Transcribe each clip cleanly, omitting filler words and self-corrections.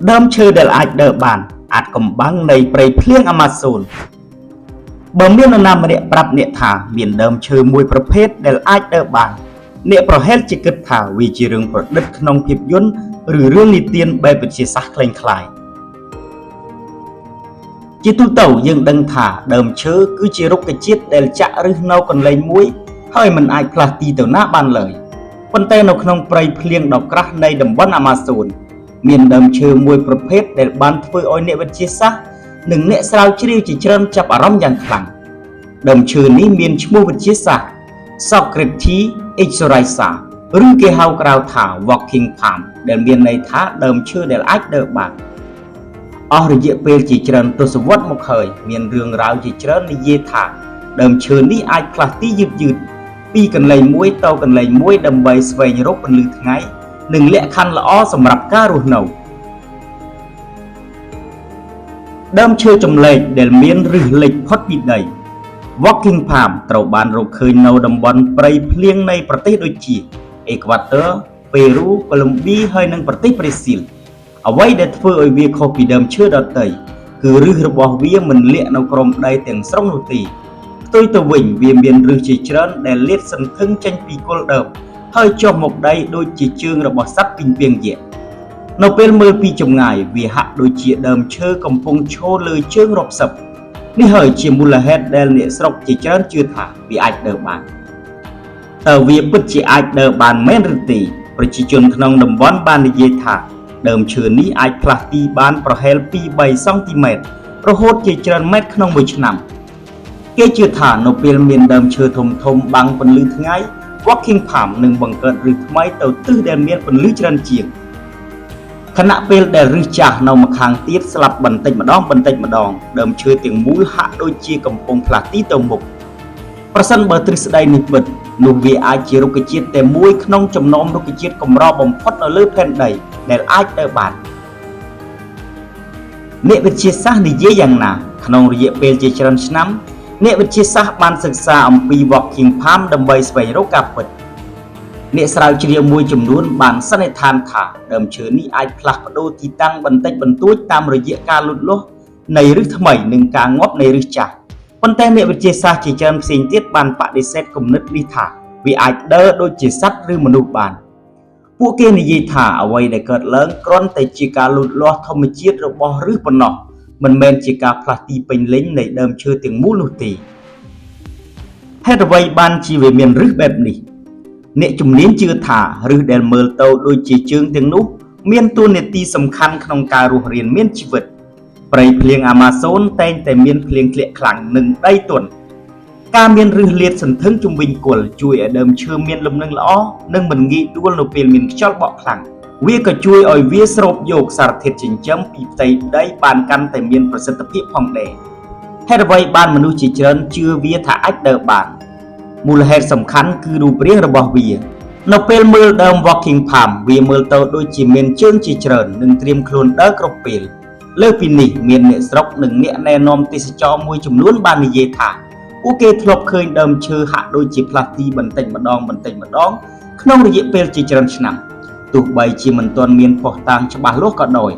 ដើមឈើដែលអាចដើរបានអាចកំបាំងនៃព្រៃភ្លៀងអាម៉ាហ្សូនបើមាននរណាម្នាក់ប្រាប់អ្នកថាមានដើមឈើមួយប្រភេទដែលអាចដើរបានអ្នកប្រហែលជាគិតថាវាជារឿងប្រឌិតក្នុងភាពយន្តឬរឿងនិទានបែបវិទ្យាសាស្ត្រក្លែងក្លាយជាទូទៅយើងដឹងថាដើមឈើគឺជារុក្ខជាតិដែលចាក់ឫសនៅកន្លែងមួយហើយមិនអាចផ្លាស់ទីទៅណាបានឡើយប៉ុន្តែនៅក្នុងព្រៃភ្លៀងដ៏ក្រាស់នៃតំបន់អាម៉ាហ្សូនមានដើមឈើមួយប្រភេទដែលបានធ្វើឲ្យអ្នកវិទ្យាសាស្ត្រនិងអ្នកស្រាវជ្រាវជាច្រើនចាប់អារម្មណ៍យ៉ាងខ្លាំងដើមឈើនេះមានឈ្មោះវិទ្យាសាស្ត្រ Socrates Ixoraisa ឬគេហៅក្រៅថា Walking Palm ដែលមានន័យថាដើមឈើដែលអាចដើរបានអស់រយៈពេលជាច្រើនទសវត្សរ៍មកហើយមានរឿងរ៉ាវជាច្រើននិយាយថាដើមឈើនេះអាចផ្លាស់ទីយឺតៗពីកន្លែងមួយទៅកន្លែងមួយដើម្បីស្វែងរកពន្លឺថ្ងៃនិងលក្ខខណ្ឌល្អសម្រាប់ការរស់នៅដើមឈើចម្លែកដែលមានឫសលេចផុតពីដី Walking Palm ត្រូវបានរកឃើញនៅតំបន់ព្រៃភ្លៀងនៃប្រទេសដូចជាអេក្វាទ័រ ប៉េរូ កូឡុំប៊ីហើយនិងប្រទេសប្រេស៊ីលអ្វីដែលធ្វើឲ្យវាខុសពីដើមឈើដទៃគឺឫសរបស់វាមិនលាក់នៅក្រោមដីទាំងស្រុងនោះទេផ្ទុយទៅវិញវាមានឫសជាច្រើនដែលលាតសន្ធឹងចេញពីគល់ដើមហើយចុះមកដីដូចជាជើងរបស់សត្វពីងពាងយក្សនៅពេលមើលពីចម្ងាយវាហាក់ដូចជាដើមឈើកំពុងឈរលើជើងរាប់សិបនេះហើយជាមូលហេតុដែលអ្នកស្រុកជាច្រើនជឿថាវាអាចដើរបានតើវាពិតជាអាចដើរបានមែនឬទេប្រជាជនក្នុងតំបន់បាននិយាយថាដើមឈើនេះអាចផ្លាស់ទីបានប្រហែលពី3សង់ទីម៉ែត្ររហូតជាច្រើនម៉ែត្រក្នុងមួយឆ្នាំគេជឿថានៅពេលមានដើមឈើធំៗបាំងពន្លឺថ្ងៃ Walking Palm នឹងបង្កើតឫសថ្មីទៅទិសដែលមានពន្លឺច្រើនជាងខណៈពេលដែលឫសចាស់នៅម្ខាងទៀតស្លាប់បន្តិចម្ដងដើមឈើទាំងមូលហាក់ដូចជាកំពុងផ្លាស់ទីទៅមុខប្រសិនបើទ្រឹស្ដីនេះពិតនោះវាអាចជារុក្ខជាតិតែមួយក្នុងចំណោមរុក្ខជាតិកម្របំផុតនៅលើផែនដីដែលអាចដើរបានអ្នកវិទ្យាសាស្ត្រនិយាយយ៉ាងណាក្នុងរយៈពេលជាច្រើនឆ្នាំអ្នកវិទ្យាសាស្ត្របានសិក្សាអំពី Walking Palm ដើម្បីស្វែងរកការពិតអ្នកស្រាវជ្រាវមួយចំនួនបានសន្និដ្ឋានថាដើមឈើនេះអាចផ្លាស់ប្ដូរទីតាំងបន្តិចបន្តួចតាមរយៈការលូតលាស់នៃឫសថ្មីនិងការងាប់នៃឫសចាស់ប៉ុន្តែអ្នកវិទ្យាសាស្ត្រជាច្រើនផ្សេងទៀតបានបដិសេធគំនិតនេះថាវាអាចដើរដូចជាសត្វឬមនុស្សបានពួកគេនិយាយថាអ្វីដែលកើតឡើងគ្រាន់តែជាការលូតលាស់ធម្មជាតិរបស់ឫសប៉ុណ្ណោះមិនមែនជាការផ្លាស់ទីពេញលេញនៃដើមឈើទាំងមូលនោះទេហេតុអ្វីបានជាវាមានឫសបែបនេះអ្នកជំនាញជឿថាឫសដែលមើលទៅដូចជាជើងទាំងនោះមានតួនាទីសំខាន់ក្នុងការរស់រានមានជីវិតព្រៃភ្លៀងអាម៉ាហ្សូនតែងតែមានភ្លៀងធ្លាក់ខ្លាំងនិងដីទន់ការមានឫសលាតសន្ធឹងជុំវិញគល់ជួយឲ្យដើមឈើមានលំនឹងល្អនិងមិនងាយដួលនៅពេលមានខ្យល់បក់ខ្លាំងវាក៏ជួយឲ្យវាស្រូបយកសារធាតុចិញ្ចឹមពីផ្ទៃដីបានកាន់តែមានប្រសិទ្ធភាពផងដែរហេតុអ្វីបានមនុស្សជាច្រើនជឿវាថាអាចដើរបានមូលហេតុសំខាន់គឺរូបរាងរបស់វានៅពេលមើលដើម Walking Palm វាមើលទៅដូចជាមានជើងជាច្រើននិងត្រៀមខ្លួនដើរគ្រប់ពេលលើពីនេះមានអ្នកស្រុកនិងអ្នកណែនាំទេសចរមួយចំនួនបាននិយាយថាពួកគេធ្លាប់ឃើញដើមឈើហាក់ដូចជាផ្លាស់ទីបន្តិចម្ដងក្នុងរយៈពេលជាច្រើនឆ្នាំទោះបីជាមិនទាន់មានភស្តុតាងច្បាស់លាស់ក៏ដោយ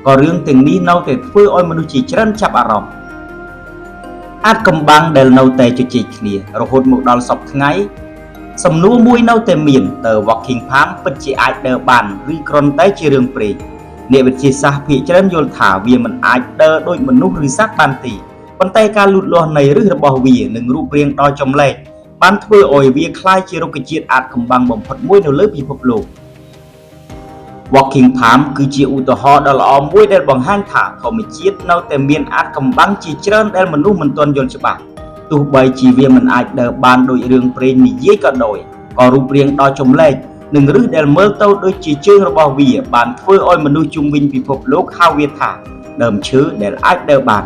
ក៏រឿងទាំងនេះនៅតែធ្វើឲ្យមនុស្សជាច្រើនចាប់អារម្មណ៍អាចកំបាំងដែលនៅតែជជែកគ្នារហូតមកដល់សប្តាហ៍ថ្ងៃសំណួរមួយនៅតែមានតើ Walking Palm ពិតជាអាចដើរបានឬគ្រាន់តែជារឿងព្រេងអ្នកវិទ្យាសាស្ត្រភាគច្រើនយល់ថាវាមិនអាចដើរដូចមនុស្សឬសត្វបានទេប៉ុន្តែការលូតលាស់នៃឫសរបស់វានិងរូបរាងដ៏ចម្លែកបានធ្វើឲ្យវាក្លាយជារុក្ខជាតិអាចកំបាំងបំផុតមួយនៅលើពិភពលោក Walking Palm គឺជាឧទាហរណ៍ដ៏ល្អមួយដែលបង្ហាញថាធម្មជាតិនៅតែមានអាចកំបាំងជាច្រើនដែលមនុស្សមិនទាន់យល់ច្បាស់ទោះបីជាវាមិនអាចដើរបានដូចរឿងព្រេងនិយាយក៏ដោយក៏រូបរាងដ៏ចម្លែកនិងឫសដែលមើលទៅដូចជាជើងរបស់វាបានធ្វើឲ្យមនុស្សជុំវិញពិភពលោកហៅវាថាដើមឈើដែលអាចដើរបាន